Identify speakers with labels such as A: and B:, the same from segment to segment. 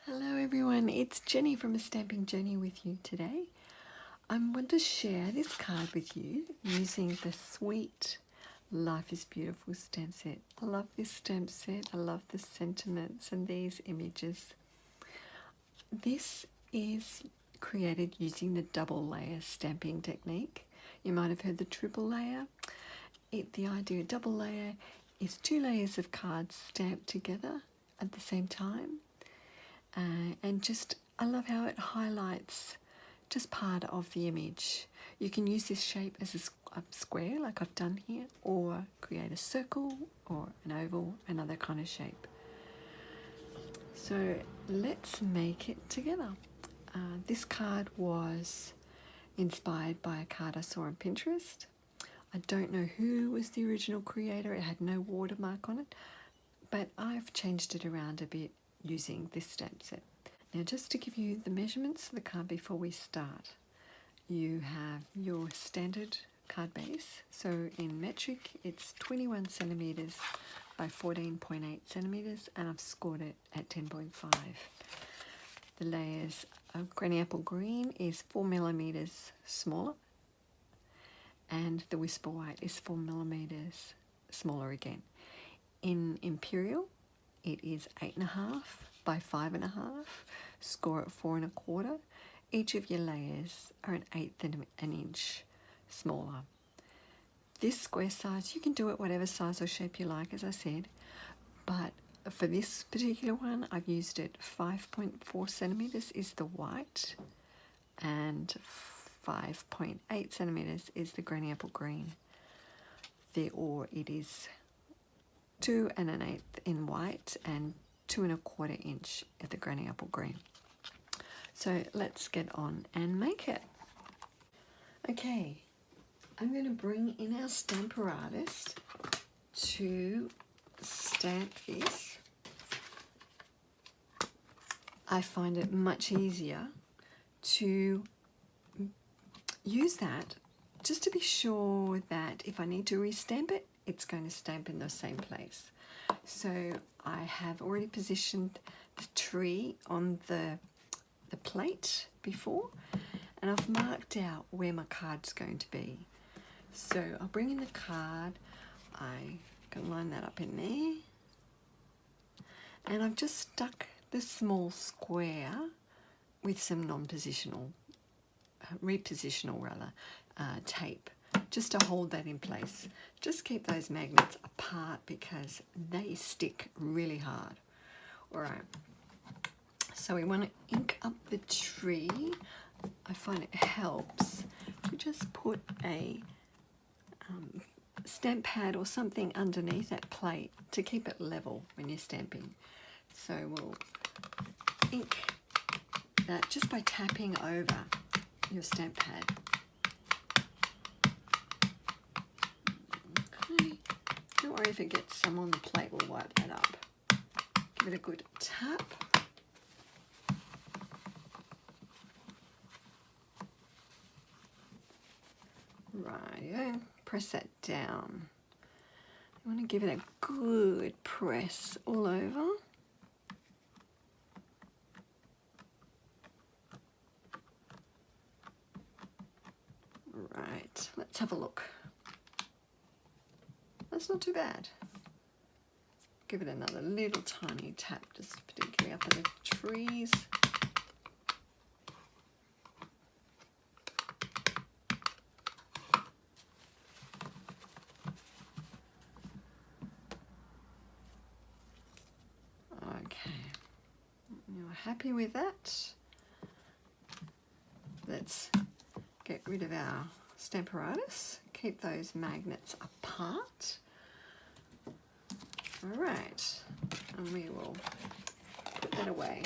A: Hello everyone, it's Jenny from A Stamping Journey with you today. I want to share this card with you using the sweet Life is Beautiful stamp set. I love this stamp set, I love the sentiments and these images. This is created using the double layer stamping technique. You might have heard the triple layer. The idea of double layer is 2 layers of cards stamped together at the same time. And I love how it highlights just part of the image. You can use this shape as a square like I've done here, or create a circle or an oval, another kind of shape. So let's make it together. This card was inspired by a card I saw on Pinterest. I don't know who was the original creator, it had no watermark on it, but I've changed it around a bit using this stamp set. Now, just to give you the measurements of the card before we start, you have your standard card base. So in metric, it's 21 centimeters by 14.8 centimeters, and I've scored it at 10.5. The layers of Granny Apple Green is 4 millimeters smaller, and the Whisper White is 4 millimeters smaller again. In Imperial, it is 8.5 by 5.5, score at 4 1/4. Each of your layers are an 1/8 an inch smaller. This square size, you can do it whatever size or shape you like, as I said, but for this particular one, I've used it 5.4 centimeters is the white, and 5.8 centimeters is the Granny Apple Green. Or it is 2 1/8 in white and 2 1/4 inch of the Granny Apple Green. So let's get on and make it. Okay, I'm going to bring in our Stamparatus to stamp this. I find it much easier to use that just to be sure that if I need to restamp it, it's going to stamp in the same place. So I have already positioned the tree on the plate before, and I've marked out where my card's going to be. So I'll bring in the card, I can line that up in there, and I've just stuck the small square with some repositional tape, just to hold that in place. Just keep those magnets apart because they stick really hard. All right, so we want to ink up the tree. I find it helps to just put a stamp pad or something underneath that plate to keep it level when you're stamping. So we'll ink that just by tapping over your stamp pad. Okay, don't worry if it gets some on the plate, we'll wipe that up. Give it a good tap. Right, press that down. You want to give it a good press all over. Right, let's have a look. That's not too bad. Give it another little tiny tap, just particularly up in the trees. Okay, you're happy with that? Let's get rid of our Stamparatus. Keep those magnets apart. All right, and we will put that away.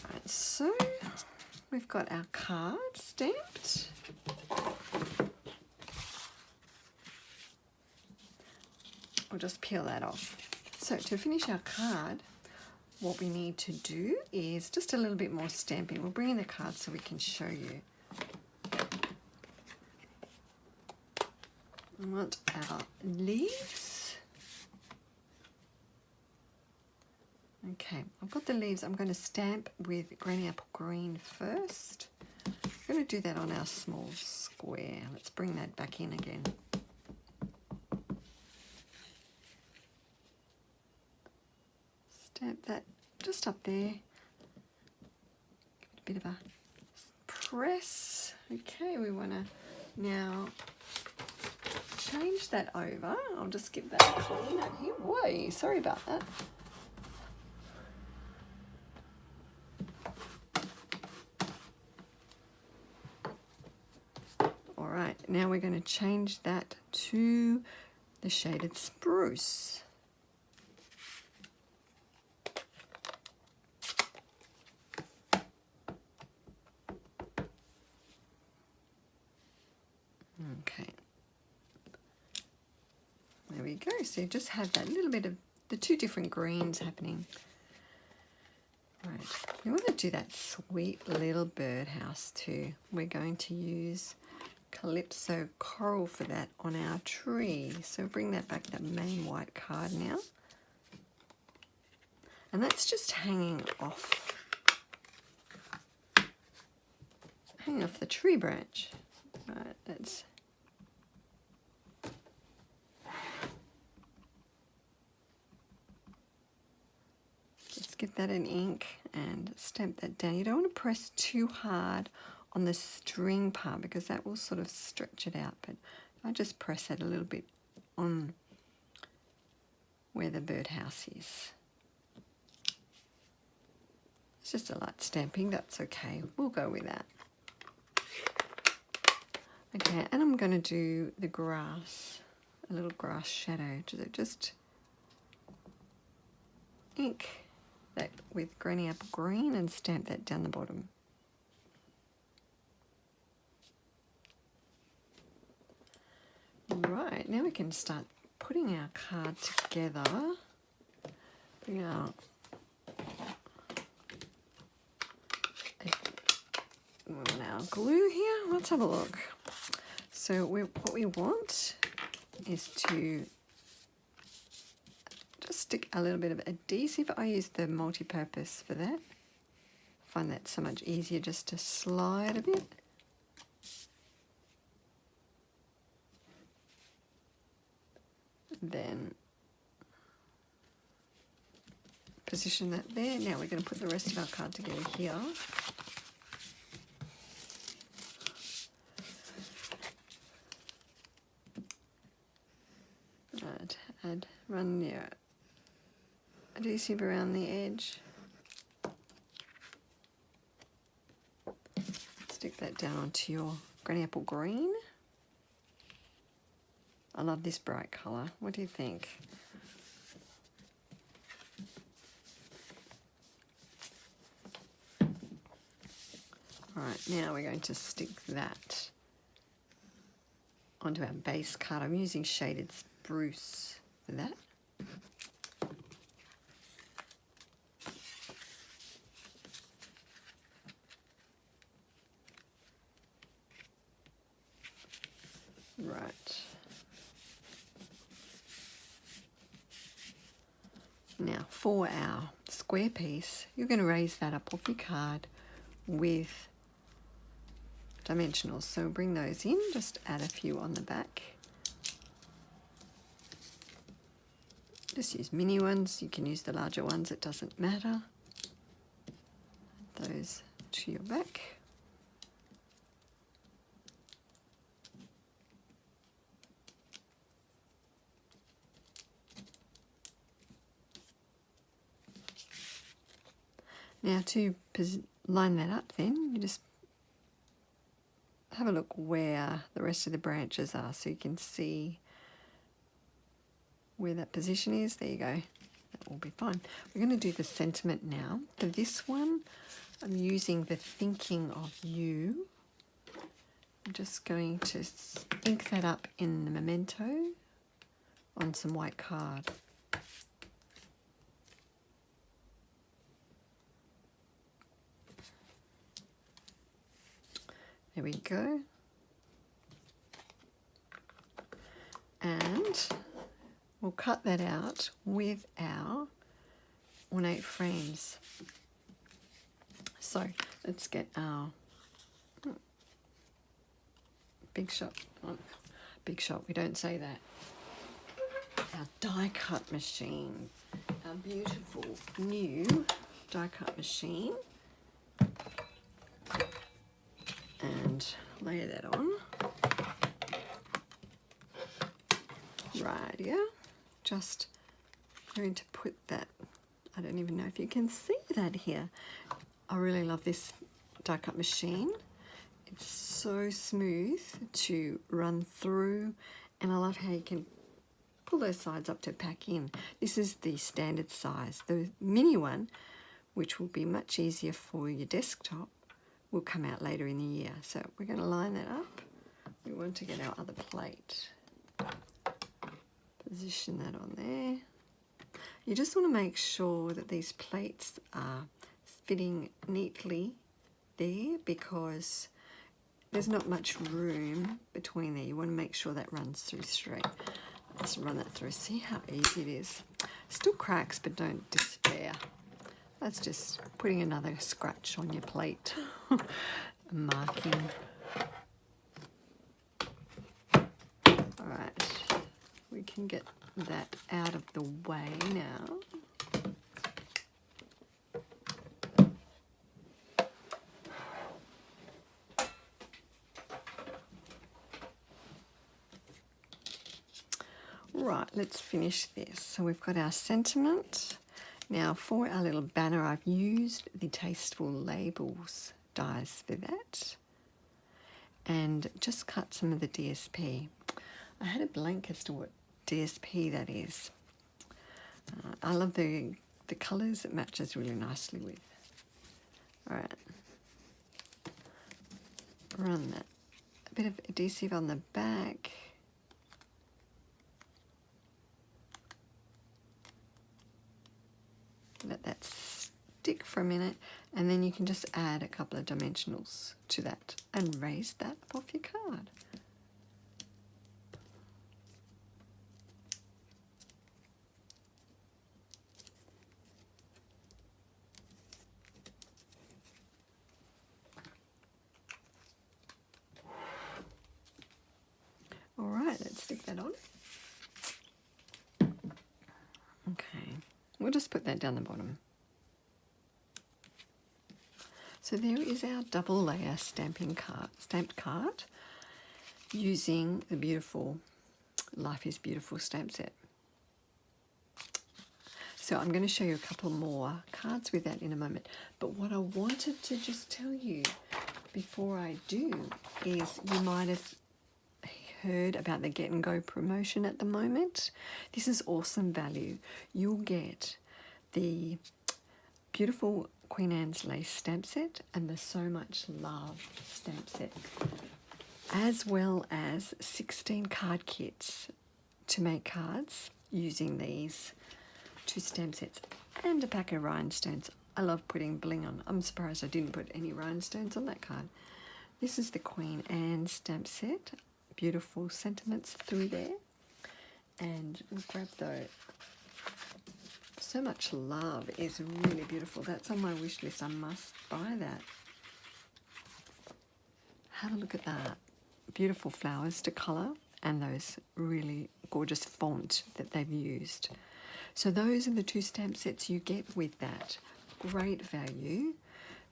A: Right, so we've got our card stamped. We'll just peel that off. So to finish our card, what we need to do is just a little bit more stamping. We'll bring in the card so we can show you. We want our leaves. Okay, I've got the leaves. I'm going to stamp with Granny Apple Green first. I'm going to do that on our small square. Let's bring that back in again. Stamp that just up there. Give it a bit of a press. Okay, we want to now change that over. I'll just get that clean out here. Whoa, sorry about that. All right, now we're going to change that to the shaded spruce. Okay. There we go. So you just have that little bit of the two different greens happening. Right. We want to do that sweet little birdhouse too. We're going to use Calypso Coral for that on our tree. So bring that back, that main white card now. And that's just hanging off the tree branch. Right, let's just get that in ink and stamp that down. You don't want to press too hard on the string part because that will sort of stretch it out, but I just press it a little bit on where the birdhouse is. It's just a light stamping, that's okay. We'll go with that. Okay, and I'm going to do the grass, a little grass shadow. Just ink that with Granny Apple Green and stamp that down the bottom. Right, now we can start putting our card together. Bring out our glue here. Let's have a look. So what we want is to just stick a little bit of adhesive. I use the multi-purpose for that. I find that so much easier just to slide a bit. Then position that there. Now we're going to put the rest of our card together here. Right, run your adhesive around the edge. Stick that down onto your Granny Apple Green. I love this bright colour. What do you think? Alright, now we're going to stick that onto our base card. I'm using shaded spruce for that. Right. Now for our square piece, you're going to raise that up off your card with dimensionals. So bring those in, just add a few on the back. Just use mini ones, you can use the larger ones, it doesn't matter. Add those to your back. Now to line that up then, you just have a look where the rest of the branches are so you can see where that position is. There you go. That will be fine. We're going to do the sentiment now. For this one, I'm using the Thinking of You. I'm just going to ink that up in the memento on some white card. There we go. And we'll cut that out with our ornate frames. So let's get our big shot. Oh, big shot, we don't say that. Our die cut machine. Our beautiful new die cut machine. And layer that on. Right, yeah. Just going to put that, I don't even know if you can see that here. I really love this die cut machine. It's so smooth to run through, and I love how you can pull those sides up to pack in. This is the standard size. The mini one, which will be much easier for your desktop, will come out later in the year. So we're going to line that up. We want to get our other plate. Position that on there. You just want to make sure that these plates are fitting neatly there, because there's not much room between there. You want to make sure that runs through straight. Let's run that through. See how easy it is. Still cracks, but don't despair. That's just putting another scratch on your plate. Marking. All right. We can get that out of the way now. Right, let's finish this. So we've got our sentiment. Now for our little banner, I've used the Tasteful Labels dies for that. And just cut some of the DSP. I had a blank as to what DSP that is. I love the colours, it matches really nicely with. All right. Run that. A bit of adhesive on the back. Let that stick for a minute, and then you can just add a couple of dimensionals to that and raise that up off your card. All right, let's stick that on. Okay, we'll just put that down the bottom. So there is our double layer stamped card using the beautiful Life is Beautiful stamp set. So I'm going to show you a couple more cards with that in a moment. But what I wanted to just tell you before I do is, you might have heard about the Get and Go promotion at the moment. This is awesome value. You'll get the beautiful Queen Anne's Lace stamp set and the So Much Love stamp set, as well as 16 card kits to make cards using these two stamp sets, and a pack of rhinestones. I love putting bling on. I'm surprised I didn't put any rhinestones on that card. This is the Queen Anne stamp set. Beautiful sentiments through there. And we'll grab those. So Much Love is really beautiful. That's on my wish list. I must buy that. Have a look at that. Beautiful flowers to colour, and those really gorgeous font that they've used. So those are the two stamp sets you get with that. Great value.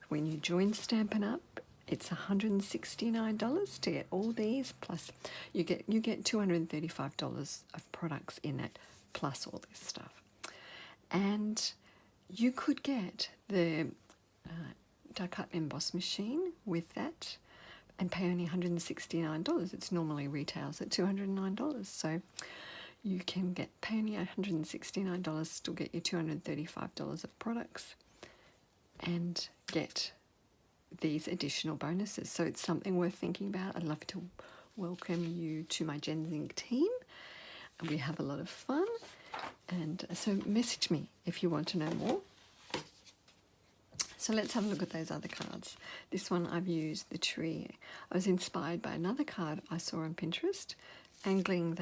A: When you join Stampin' Up, it's $169 to get all these, plus you get $235 of products in that, plus all this stuff. And you could get the die cut emboss machine with that and pay only $169. It's normally retails at $209. So you can pay only $169, still get you $235 of products and get these additional bonuses. So it's something worth thinking about. I'd love to welcome you to my Genzing team. We have a lot of fun. And so message me if you want to know more. So let's have a look at those other cards. This one I've used the tree. I was inspired by another card I saw on Pinterest, angling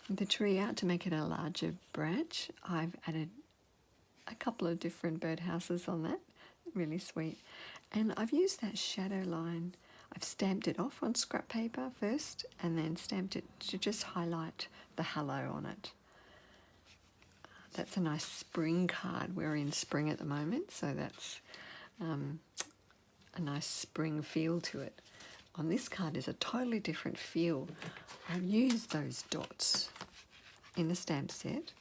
A: the tree out to make it a larger branch. I've added a couple of different birdhouses on that. Really sweet. And I've used that shadow line. I've stamped it off on scrap paper first and then stamped it to just highlight the hello on it. That's a nice spring card. We're in spring at the moment, so that's a nice spring feel to it. On this card is a totally different feel. I've used those dots in the stamp set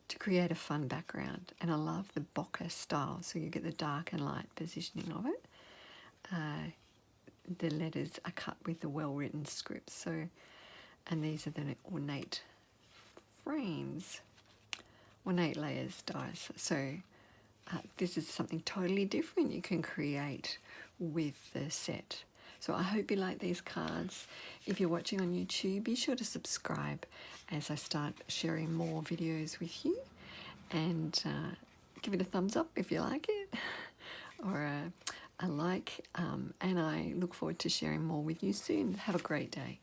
A: to create a fun background, and I love the bokeh style, so you get the dark and light positioning of it. The letters are cut with the well-written script, so, and these are the ornate frames, ornate layers dies. So this is something totally different you can create with the set. So I hope you like these cards. If you're watching on YouTube, be sure to subscribe as I start sharing more videos with you, and give it a thumbs up if you like it, or a like, and I look forward to sharing more with you soon. Have a great day.